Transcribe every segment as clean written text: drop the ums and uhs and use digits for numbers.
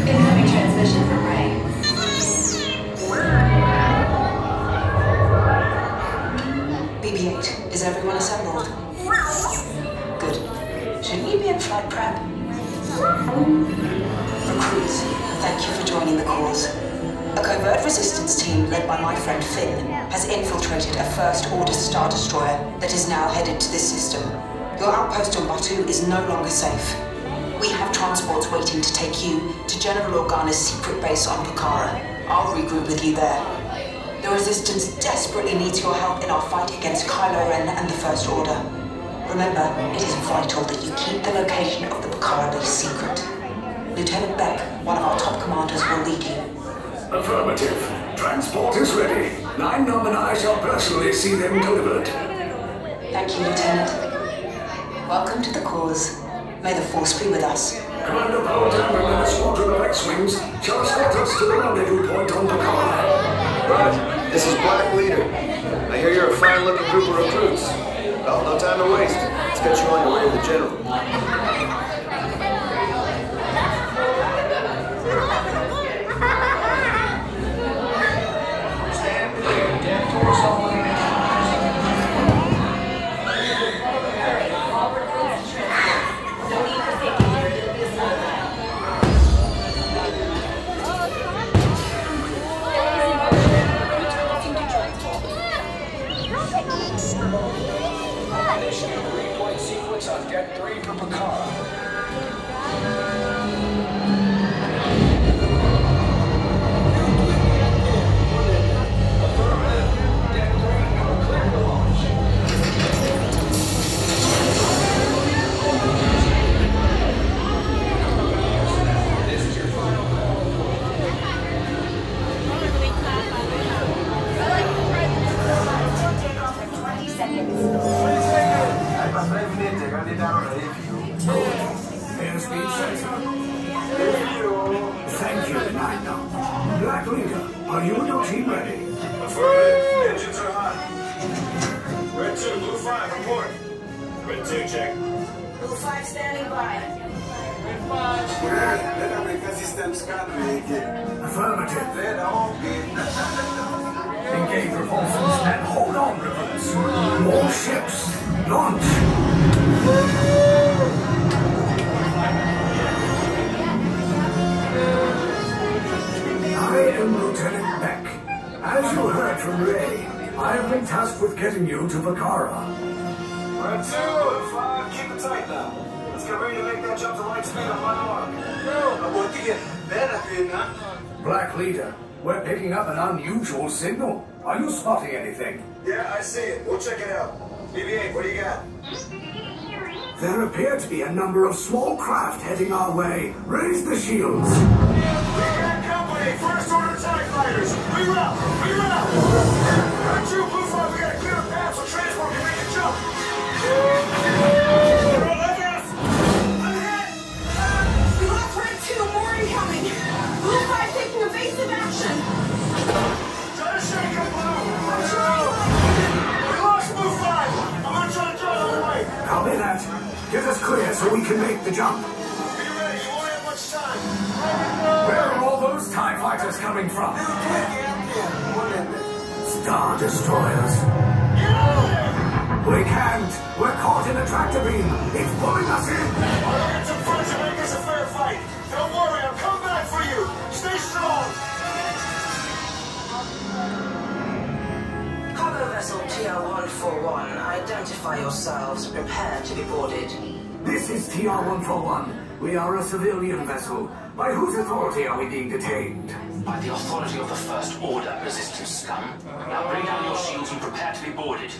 Incoming transmission from Ray. BB-8, is everyone assembled? Good. Shouldn't you be in flight prep? Recruits, thank you for joining the cause. A covert resistance team led by my friend Finn has infiltrated a First Order Star Destroyer that is now headed to this system. Your outpost on Batuu is no longer safe. We have transports waiting to take you to General Organa's secret base on Pucara. I'll regroup with you there. The Resistance desperately needs your help in our fight against Kylo Ren and the First Order. Remember, it is vital that you keep the location of the Pucara base secret. Lieutenant Beck, one of our top commanders, will lead you. Affirmative. Transport is ready. 9-Num and I shall personally see them delivered. Thank you, Lieutenant. Welcome to the cause. May the Force be with us. Commander Paladin and a squadron of X-Wings shall escort us to the rendezvous point on Pucara. Roger. This is Black Leader. I hear you're a fine-looking group of recruits. Well, no time to waste. Let's get you on your way to the General. On Deck 3 for Pucara. Airspeed sensor. Thank you, 9-Num. Black Leader, are you and your team ready? Affirmative. Engines are hot. Red 2, Blue 5, report. Red 2, check. Blue 5 standing by. Red 5. Affirmative. Engage repulsors and hold on, recruits. More ships. Launch. I am Lieutenant Beck. As you heard from Ray, I have been tasked with getting you to Pucara. Red 2, Blue 5, keep it tight now. Let's get ready to make that jump to light speed on my arm. Black Leader, we're picking up an unusual signal. Are you spotting anything? Yeah, I see it. We'll check it out. BB-8, what do you got? There appear to be a number of small craft heading our way. Raise the shields. We got company! First Order TIE fighters! Reroute! Reroute! Red 2, Blue 5, we got a clear path so transport can make a jump! Roll us! I'm hit! We lost Red 2, more incoming. Blue 5 taking evasive action. Try to shake up, Blue! I'm trying! We lost Blue 5! I'm gonna try to draw the way! Copy that. Get us clear so we can make the jump. Be ready, you won't have much time. Where are all those those TIE fighters coming from? Star Destroyers. We can't. We're caught in a tractor beam. It's pulling us in. It's in front to make this a fair fight. Don't worry, I'll come back for you. Stay strong. Cargo vessel TR-141, identify yourselves. Prepare to be boarded. This is TR-141. We are a civilian vessel. By whose authority are we being detained? By the authority of the First Order, Resistance scum. Now bring down your shields and prepare to be boarded.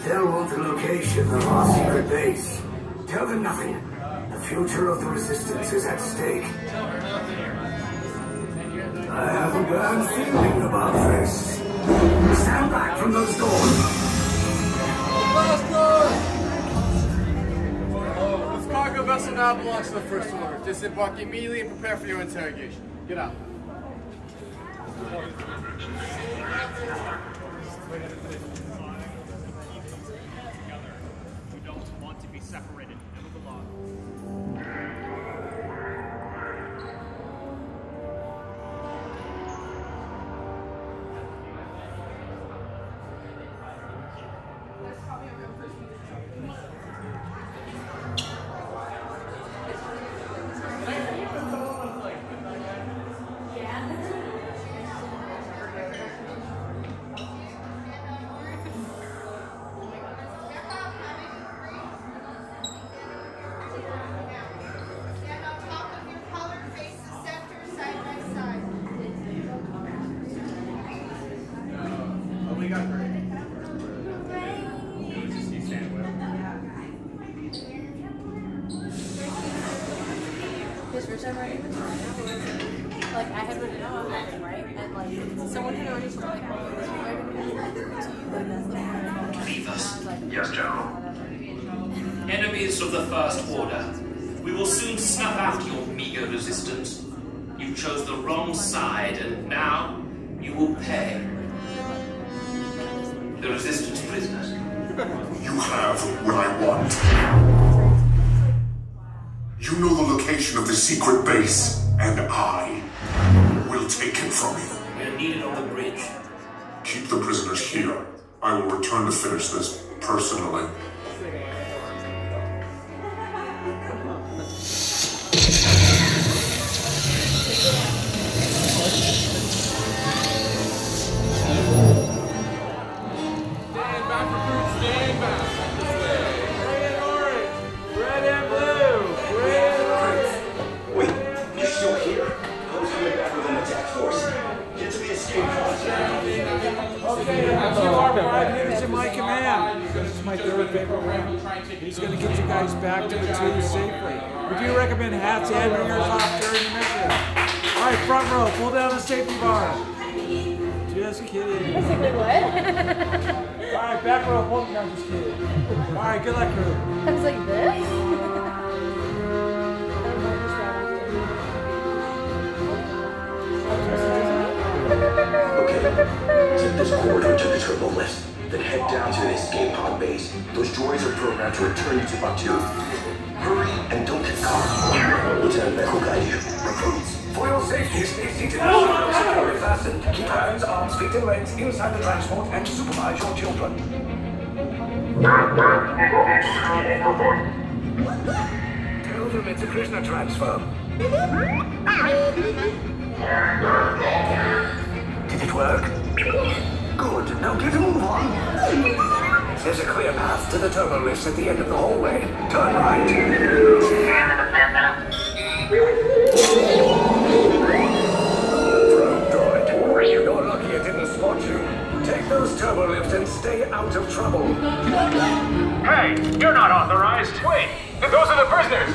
They'll want the location of our secret base. Tell them nothing. The future of the Resistance is at stake. I have a bad feeling about this. Stand back from those doors. This cargo vessel now belongs to the First Order. Disembark immediately and prepare for your interrogation. Get out. We don't want to be separated. End of the law. His first time writing was like I had written it on right, and like someone had already told like, oh, this was like, Yes, General. Enemies of the First Order, we will soon snuff out your meager resistance. You chose the wrong side, and now you will pay. The Resistance prisoners. You have what I want. You know the location of the secret base, and I will take it from you. We're needed on the bridge. Keep the prisoners here. I will return to finish this personally. Stand back, recruits, stand back. Red and orange. Red and blue. Red and orange. Wait, you're still here? I was coming back with an attack force. Get to the escape pod. Okay, you are 5 minutes in my command. This is my third favorite round. He's going to get you guys back to the two safely. We do recommend hats and ringers off during the mission. All right, front row, pull down the safety bar. Just kidding. Basically what? All right, back row, pull down. Just kidding. All right, good luck, crew. I was like this? Okay, take this corridor to the turbo lift, then head down to the escape pod base. Those droids are programmed to return you to Batuu. Hurry and don't get caught. Lieutenant Beck will guide you. Recruits, for your safety, stay seated. Securely fastened. Keep hands, arms, feet, and legs inside the transport and supervise your children. Tell them it's a prisoner transfer. Did it work? Good. Now get a move on. There's a clear path to the turbo lifts at the end of the hallway. Turn right. Probe droid. You're lucky it didn't spot you. Take those turbo lifts and stay out of trouble. Hey, you're not authorized. Wait, those are the prisoners.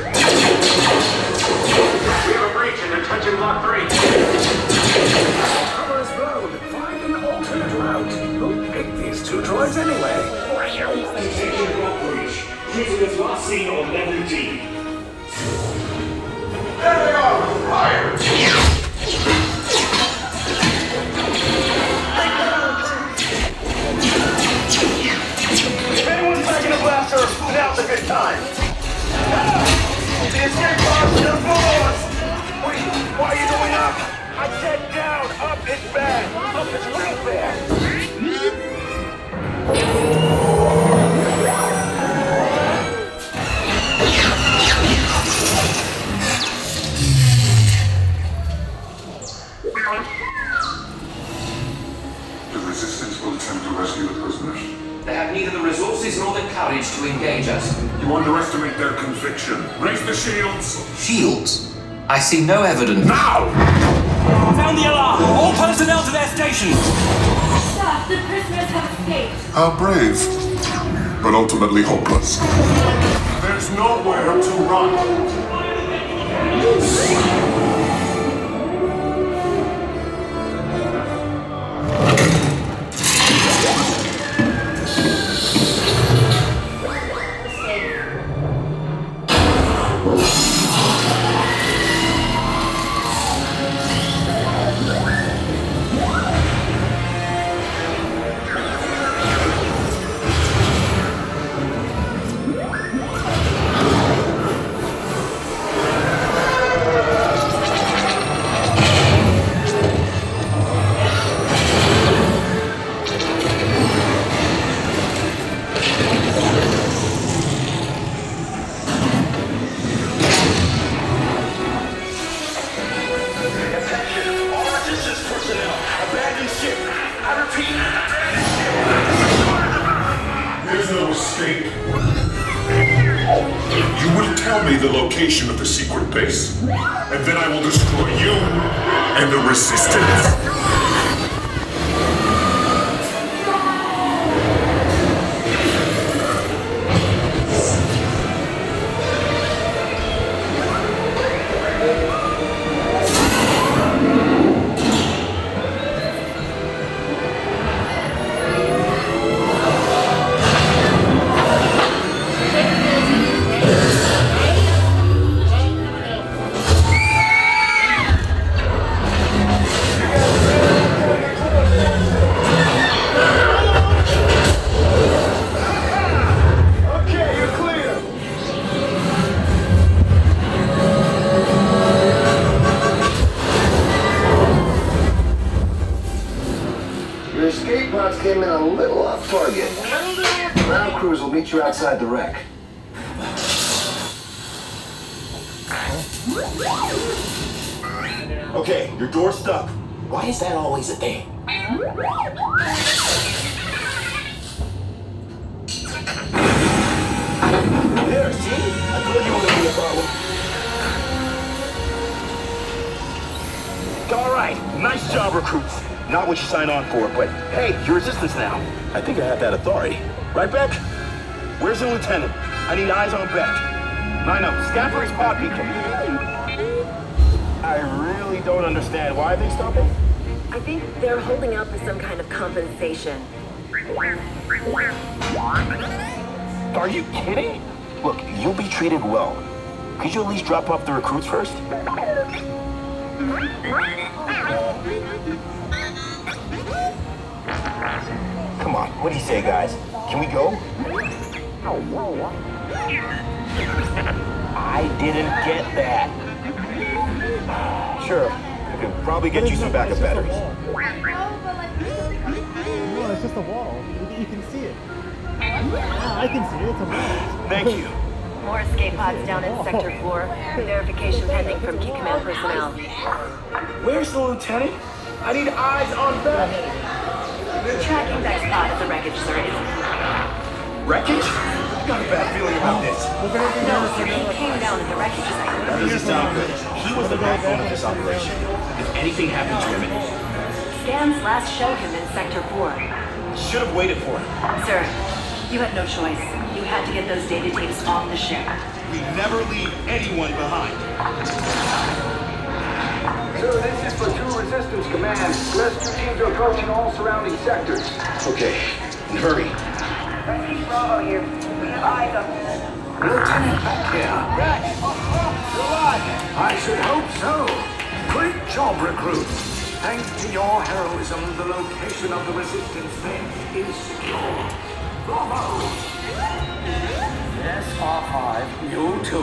We have a breach in detention block 3. Cover is blown. Find an alternate route. Who picked these two droids anyway? Detention block breach. Prisoners last seen on level D. There they are! Fire! If anyone's packing a blaster, now's a good time. The escape pod's just below us! Wait, why are you going up? I said down! Up is bad! Up is real bad! The Resistance will attempt to rescue the prisoners. They have neither the resources nor the courage to engage us. You underestimate their conviction. Raise the shields! Shields? I see no evidence. Now! Sound the alarm! All personnel to their stations! Sir, the prisoners have escaped. How brave, but ultimately hopeless. There's nowhere to run. The location of the secret base, and then I will destroy you and the Resistance. Came in a little off target. Ground crews will meet you outside the wreck. Okay, your door's stuck. Why is that always a thing? There, see? I told you it wouldn't be a problem. All right, nice job, recruits. Not what you signed on for, but hey, you're Resistance now. I think I have that authority. Right, Beck? Where's the lieutenant? I need eyes on Beck. Line up, Scaffold's pod people. I really don't understand. Why are they stopping? I think they're holding out for some kind of compensation. Are you kidding? Look, you'll be treated well. Could you at least drop off the recruits first? Come on, what do you say, guys? Can we go? I didn't get that. Sure, I could probably get you some backup batteries. No, it's just a wall. You can see it. I can see it. It's a wall. Thank you. More escape pods down in Sector 4. Verification pending from Key Command personnel. Where's the lieutenant? I need eyes on Beck. Tracking Beck's pod at the wreckage, sir. Wreckage? I've got a bad feeling about this. No, sir, he came down at the wreckage site. That doesn't sound good. He was the backbone of this operation. If anything happened to him... Scans last show him in Sector 4. Should have waited for him. Sir, you had no choice. You had to get those data tapes off the ship. We never leave anyone behind. Sir, this is Platoon Resistance Command. Rescue teams are approaching all surrounding sectors. Okay, and hurry. Rescue Bravo here. We have eyes on Lieutenant Beck here. Beck! You're alive! I should hope so. Great job, recruits. Thanks to your heroism, the location of the Resistance base is secure. Bravo! Yes, off 5, you too.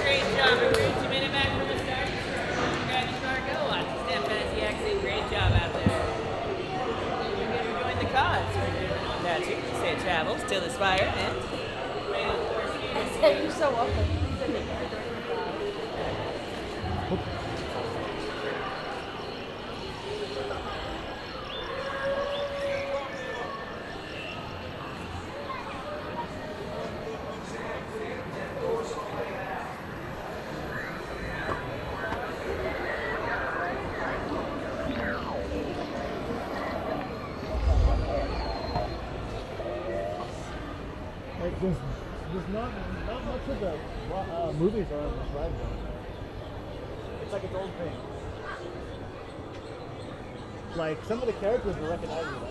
Great job, everyone. 2 minutes back from the start. Grab your cargo. Watch the Snap Fantasy accent. Great job out there. You're going to join the cause. We're doing on that too. Say travel, still aspire, and You're so welcome. Like there's not much of the movies are on this ride though. It's like its own thing. Like some of the characters are recognizable.